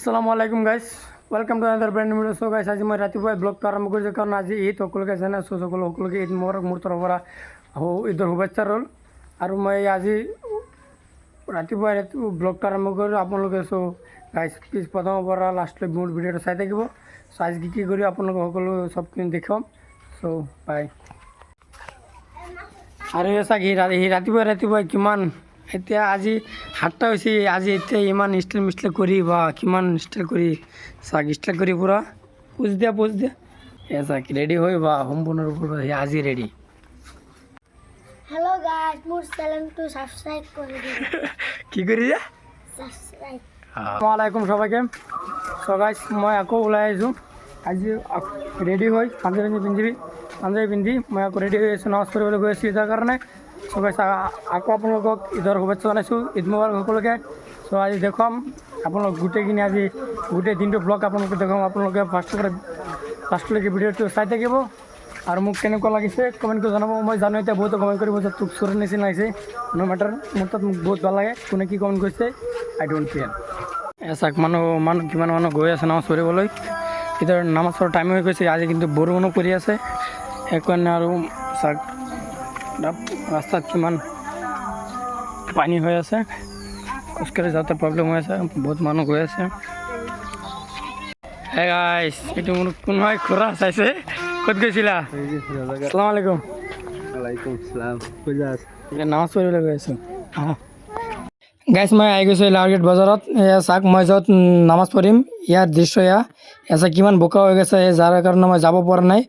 আসসালামু আলাইকুম guys welcome to another brand video' so' guys আজি মই ৰাতিপুৱাই ব্লগটো আৰম্ভ কৰিছোঁ কাৰণ আজি ঈদ সকলোকে জানে চ' সকলোকে ঈদ মোবাৰক মোৰ তৰফৰ পৰা ঈদৰ শুভেচ্ছা ৰ'ল আৰু মই আজি ৰাতিপুৱাই ব্লগটো আৰম্ভ কৰিলোঁ আপোনালোকে চ' গাইজ প্লিজ প্ৰথমৰ পৰা লাষ্টলৈ মোৰ ভিডিঅ'টো চাই থাকিব চ' আজি কি কৰি আপোনালোকে সকলো চবখিনি দেখুৱাম চ' বাই আৰু চাওক সি ৰাতিপুৱাই কিমান এতিয়া আজি 7টা হৈছে আজি এতিয়া ইমান ষ্টাইল মিষ্টাইল কৰি বা কিমান ষ্টাইল কৰি চাক ষ্টাইল কৰি পূৰা পোজ দিয়া চাক ৰেডি হৈ বা সম্পূৰ্ণ ৰূপত আজি ৰেডি हेलो गाइस मोर चैनल तो सब्सक्राइब कर दियो কি কৰি দিয়া सब्सक्राइब আসসালামু আলাইকুম সবাইকে চ' গাইজ মই আকৌ ওলাই আহিছোঁ আজি ৰেডি হৈ পাঞ্জাবী পিন্ধি মই আকৌ ৰেডি হৈ আছোঁ নামাজ পঢ়িবলৈ গৈ আছোঁ ঈদৰ কাৰণে চ' গাইজ আকৌ আপোনালোকক ঈদৰ শুভেচ্ছা জনাইছোঁ ঈদ মোবাৰক সকলোকে চ' আজি দেখুৱাম আপোনালোক গোটেইখিনি আজি গোটেই দিনটো ব্লগ আপোনালোকে দেখুৱাম আপোনালোকে ফাৰ্ষ্টৰ পৰা লাষ্টলৈকে ভিডিঅ'টো চাই থাকিব আৰু মোক কেনেকুৱা লাগিছে কমেণ্ট কৰি জনাব মই জানো এতিয়া বহুতে কমেণ্ট কৰিব যে তোক চোৰৰ নিচিনা লাগিছে ন' মেটাৰ মোৰ তাত মোক বহুত ভাল লাগে কোনে কি কমেণ্ট কৰিছে আই ডোণ্ট কেয়াৰ চাওক মানুহ কিমান মানুহ গৈ আছে নামাজ পঢ়িবলৈ এতিয়া নামাজ পঢ়াৰ টাইম হৈ গৈছে আজি কিন্তু বৰষুণো পৰি আছে সেইকাৰণে আৰু চাওক ৰাস্তাত কিমান পানী হৈ আছে খোজকাঢ়ি যাওঁতে প্ৰব্লেম হৈ আছে বহুত মানুহ গৈ আছে হে গাইছ এইটো মোৰ কোন হয় খুৰা চাইছে ক'ত গৈছিলা আসসালামু আলাইকুম ওয়ালাইকুম আসসালাম নামাজ পঢ়িবলৈ গৈ আছোঁ গাইছ মই আহি গৈছোঁ লাহৰ গেট বজাৰত এয়া চাওক মই য'ত নামাজ পঢ়িম ইয়াৰ দৃশ্য এয়া চাওক কিমান বোকা হৈ গৈছে যাৰ কাৰণে মই যাব পৰা নাই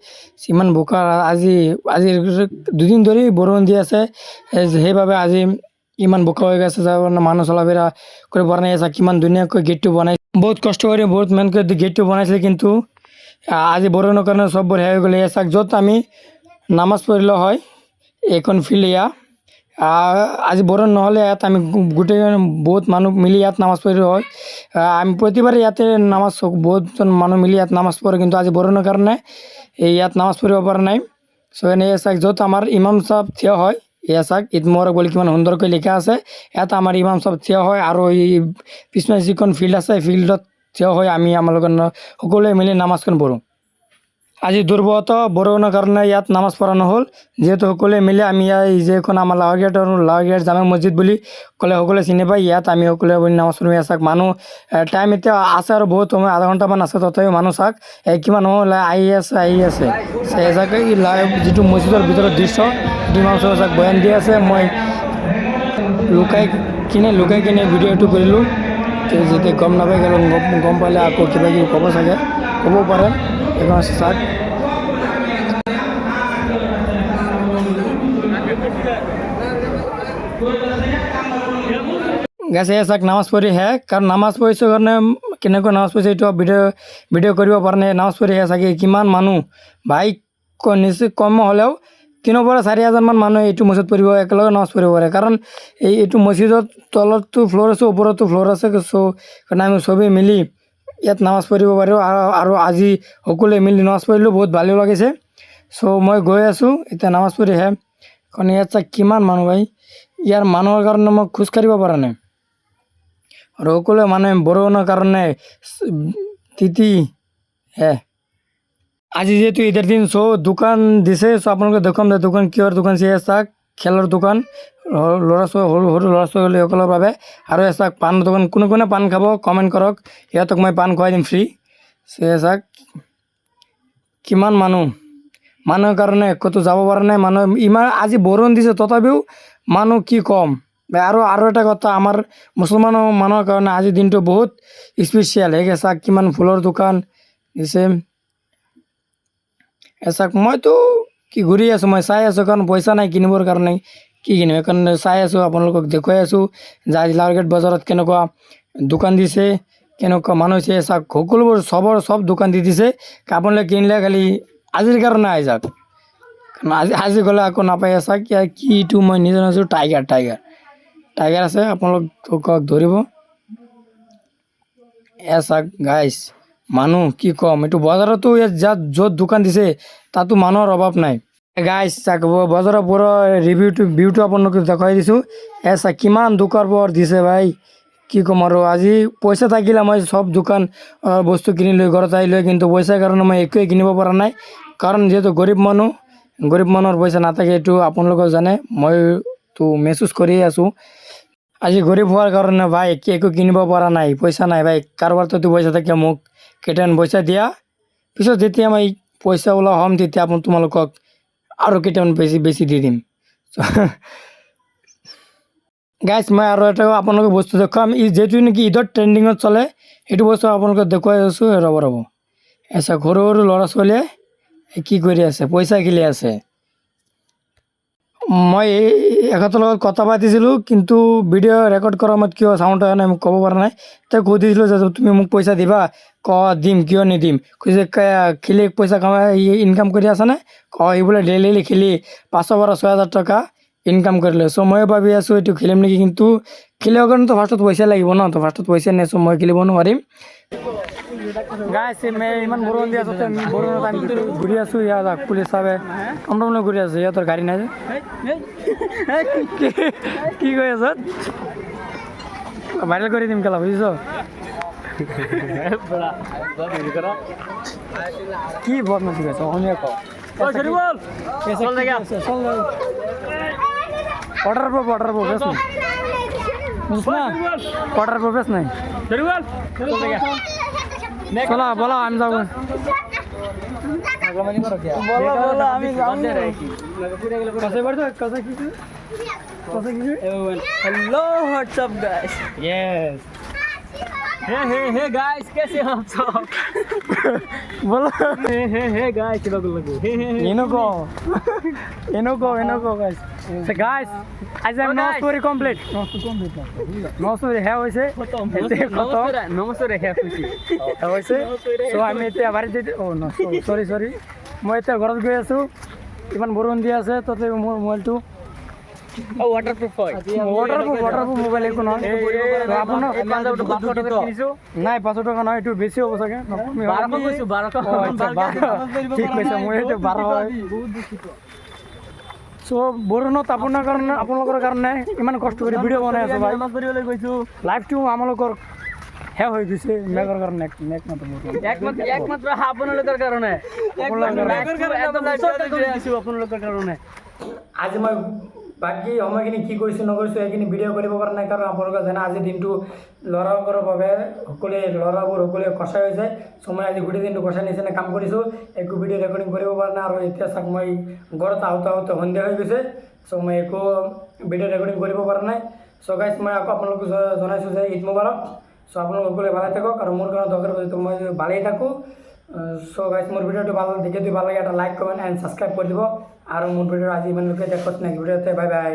ইমান বোকা আজি দুদিন ধৰি বৰষুণ দি আছে সেইবাবে আজি ইমান বোকা হৈ গৈছে যাৰ কাৰণে মানুহ চলাফেৰা কৰিব পৰা নাই চাওক কিমান ধুনীয়াকৈ গেটটো বনাইছে বহুত কষ্ট কৰি বহুত মেহনত কৰি গেটটো বনাইছিলে কিন্তু আজি বৰষুণৰ কাৰণে চববোৰ হেৰাই গ'লে চাওক য'ত আমি নামাজ পঢ়িলোঁ হয় এইখন ফিল্ড এয়া আজি বৰষুণ নহ'লে ইয়াত আমি গোটেই বহুত মানুহ মিলি ইয়াত নামাজ পঢ়িলোঁ হয় আমি প্ৰতিবাৰে ইয়াতে বহুতজন মানুহ মিলি ইয়াত নামাজ পঢ়ে কিন্তু আজি বৰষুণৰ কাৰণে ইয়াত নামাজ পঢ়িব পৰা নাই চ' এনে চাওক য'ত আমাৰ ইমাম চাহেব থিয় হয় এয়া চাওক ঈদ মোবাৰক বুলি কিমান সুন্দৰকৈ লিখা আছে ইয়াত আমাৰ ইমাম চাহেব থিয় হয় আৰু এই পিছফালে যিখন ফিল্ড আছে ফিল্ডত থিয় হৈ আমি আমালোকৰ সকলোৱে মিলি নামাজখন পঢ়োঁ আজি দুৰ্বত বৰষুণৰ কাৰণে ইয়াত নামাজ পঢ়া নহ'ল যিহেতু সকলোৱে মিলি আমি যিখন আমাৰ লাহৰ গেট জামে মছজিদ বুলি ক'লে সকলোৱে চিনি পায় ইয়াত আমি সকলোৱে নামাজ পঢ়ি চাওক মানুহ টাইম এতিয়া আছে আৰু বহুত সময় আধা ঘণ্টামান আছে তথাপিও মানুহ চাওক কিমান সময় আহি আছে চাগে যিটো মছজিদৰ ভিতৰৰ দৃশ্য ইমাম চাহেবে চাওক বয়ান দি আছে মই লুকাই কিনে ভিডিঅ'টো কৰিলোঁ যেতিয়া গম নাপাই গ'লোঁ গম পালে আকৌ কিবা কিবি ক'ব চাগে ক'ব পাৰে এখন চাওক গেছে চাওক নামাজ পঢ়ি কাৰণ নামাজ পঢ়িছোঁ কাৰণে কেনেকৈ নামাজ পঢ়িছে এইটো ভিডিঅ' কৰিব পৰা নাই নামাজ পঢ়ি চাগে কিমান মানুহ বাইক নিশ্চয় কম হ'লেও 3 পৰা 4 হাজাৰমান মানুহে এইটো মছজিদ পঢ়িব একেলগে নামাজ পঢ়িব পাৰে কাৰণ এইটো মছজিদত তলতো ফ্ল'ৰ আছে ওপৰতো ফ্ল'ৰ আছে চ' কাৰণে আমি চবেই মিলি ইয়াত নামাজ পঢ়িব পাৰোঁ আৰু আজি সকলোৱে মিলি নামাজ পঢ়িলোঁ বহুত ভালো লাগিছে চ' মই গৈ আছোঁ এতিয়া নামাজ পঢ়ি কাৰণ ইয়াত চাওক কিমান মানুহ ভাই ইয়াৰ মানুহৰ কাৰণে মই খোজকাঢ়িব পৰা নাই আৰু সকলোৱে মানুহে বৰষুণৰ কাৰণে তিতি আজি যেহেতু ঈদেৰ দিন চ' দোকান দিছে চ' আপোনালোকে দেখুৱাম যে দোকান কিহৰ দোকান চাওক খেলৰ দোকান সৰু ল'ৰা ছোৱালীসকলৰ বাবে আৰু চাওক পাণ দোকান কোনে পাণ খাব কমেণ্ট কৰক সিহঁতক মই পাণ খুৱাই দিম ফ্ৰী চাওক কিমান মানুহৰ কাৰণে ক'তো যাব পৰা নাই মানুহ ইমান আজি বৰষুণ দিছে তথাপিও মানুহ কি কম আৰু এটা কথা আমাৰ মুছলমান মানুহৰ কাৰণে আজিৰ দিনটো বহুত স্পেচিয়েল চাওক কিমান ফুলৰ দোকান দিছে চাওক মইতো কি ঘূৰি আছোঁ মই চাই আছোঁ কাৰণ পইচা নাই কিনিবৰ কাৰণে কি কিনিম সেইকাৰণে চাই আছোঁ আপোনালোকক দেখুৱাই আছোঁ যে আজি লাহৰ গেট বজাৰত কেনেকুৱা দোকান দিছে কেনেকুৱা মানুহ হৈছে চাওক সকলোবোৰ চব দোকান দি দিছে আপোনালোকে কিনিলে খালি আজিৰ কাৰণে আহি যাওক আজি গ'লে আকৌ নাপায় চাওক কিটো মই নিজে নাজানো টাইগাৰ আছে আপোনালোকক ধৰিব চাওক গাইছ মানুহ কি কম এইটো বজাৰতো য'ত দোকান দিছে তাতো মানুহৰ অভাৱ নাই গাইছ চাওক বজাৰৰ পুৰো ভিউটো আপোনালোকক দেখাই দিছোঁ চাওক কিমান দোকান পোহৰ দিছে ভাই কি ক'ম আৰু আজি পইচা থাকিলে মই চব দোকান বস্তু কিনি লৈ ঘৰত আহিলোঁ, কিন্তু পইচাৰ কাৰণে মই একোৱেই কিনিব পৰা নাই। কাৰণ যিহেতু গৰীব মানুহৰ পইচা নাথাকে, এইটো আপোনালোকে জানে। মইতো মেহচুচ কৰিয়ে আছোঁ। আজি গৰীব হোৱাৰ কাৰণে ভাই একো কিনিব পৰা নাই, পইচা নাই ভাই। কাৰোবাৰতো পইচা থাকে মোক কেইটামান পইচা দিয়া, পিছত যেতিয়া মই পইচা ওলা হ'ম তেতিয়া তোমালোকক আৰু কেইটামান বেছি দি দিম। গাইজ মই আৰু এটা আপোনালোকক বস্তু দেখুৱাম, যিহেতু নেকি ঈদত ট্ৰেণ্ডিঙত চলে, সেইটো বস্তু আপোনালোকক দেখুৱাই আছোঁ। ৰ'ব এচা সৰু সৰু ল'ৰা ছোৱালীয়ে কি কৰি আছে, পইচা খেলি আছে। মই এখেতৰ লগত কথা পাতিছিলোঁ, কিন্তু ভিডিঅ' ৰেকৰ্ড কৰা সময়ত কিয় চাউণ্ড অহা নাই মোক ক'ব পৰা নাই। তেওঁক সুধিছিলোঁ যে তুমি মোক পইচা দিবা, দিম, কিয় নিদিম। কৈছে খেলি পইচা ইনকাম কৰি আছানে? সি বোলে ডেইলি খেলি 500-6,000 টকা ইনকাম কৰিলে। চ' মই ভাবি আছোঁ এইটো খেলিম নেকি, কিন্তু খেলিবৰ কাৰণেতো ফাৰ্ষ্টত পইচা লাগিব ন, তো ফাৰ্ষ্টত পইচা নাই, চ' মই খেলিব নোৱাৰিম। গাইছ ইমান বৰষুণ দি আছোঁ, বৰষুণত আমি ঘূৰি আছোঁ, ইয়াত পুলিচ চাবে কামটো ঘূৰি আছোঁ, সিহঁতৰ গাড়ী নাই যে। কি কৈ আছ? ভাইৰেল কৰি দিম কেলা, বুজিছ? কি বদমাছি কৰিছ? অসমীয়া ক। অর্ডার করবো বেশ নাই, বুঝছ না? অর্ডার করবো বেশ নাই। চলো বলো, আমি যাবো। Hello what's up guys. Yes hey guys, कैसे हो आप सब? बोलो हे गाइस, लगो हे इनको guys. So guys, as I no story complete. No story है वैसे। नमस्ते रे खुशी। वैसे so আমি এতিয়া বাড়ি যেতে sorry মই এতিয়া ঘৰত গৈ আছোঁ, ইমান বৰষুণ দি আছে, তাতে মোৰ মোবাইলটো वाटरप्रूफ হয়। waterproof মোবাইল একো নহয়। আপোনাৰ নাই 500 টকা নহয়, এইটো বেছি হ'ব চাগে। ঠিক কৈছে, মই এইটো 12 চ' বৰষুণত আপোনালোকৰ কাৰণে ইমান কষ্ট কৰি ভিডিঅ' বনাই আছোঁ ভাই। লাইফটো আমালোকৰ শেষ হৈ গৈছে মেঘৰ কাৰণে, একমাত্ৰ আপোনালোকৰ কাৰণে। আপোনালোকৰ কাৰণে আজি মই বাকী সময়খিনি কি কৰিছোঁ নকৰিছোঁ সেইখিনি ভিডিঅ' কৰিব পৰা নাই, কাৰণ আপোনালোকে জানে আজিৰ দিনটো ল'ৰাবোৰৰ বাবে সকলোৱে কষ্ট হৈ যায়। চ' মই আজি গোটেই দিনটো কষ্ট নিচিনা কাম কৰিছোঁ, একো ভিডিঅ' ৰেকৰ্ডিং কৰিব পৰা নাই। আৰু এতিয়া চাওক মই ঘৰত আহোঁতে সন্ধিয়া হৈ গৈছে, চ' মই একো ভিডিঅ' ৰেকৰ্ডিং কৰিব পৰা নাই। চ' গাইজ মই আকৌ আপোনালোকক জনাইছোঁ যে ঈদ মুবাৰক। চ' আপোনালোক সকলোৱে ভালে থাকক, আৰু মোৰ কাৰণে দৰকাৰ পড়ে মই ভালেই থাকোঁ। চ' গাইজ মোৰ ভিডিঅ'টো ভাল লাগে এটা লাইক কমেণ্ট এণ্ড ছাবস্ক্ৰাইব কৰি দিব। আৰু মোৰ ভিডিঅ' আজি ইমানলৈকে দেখক নেক্সট ভিডিঅ'তে, বাই বাই।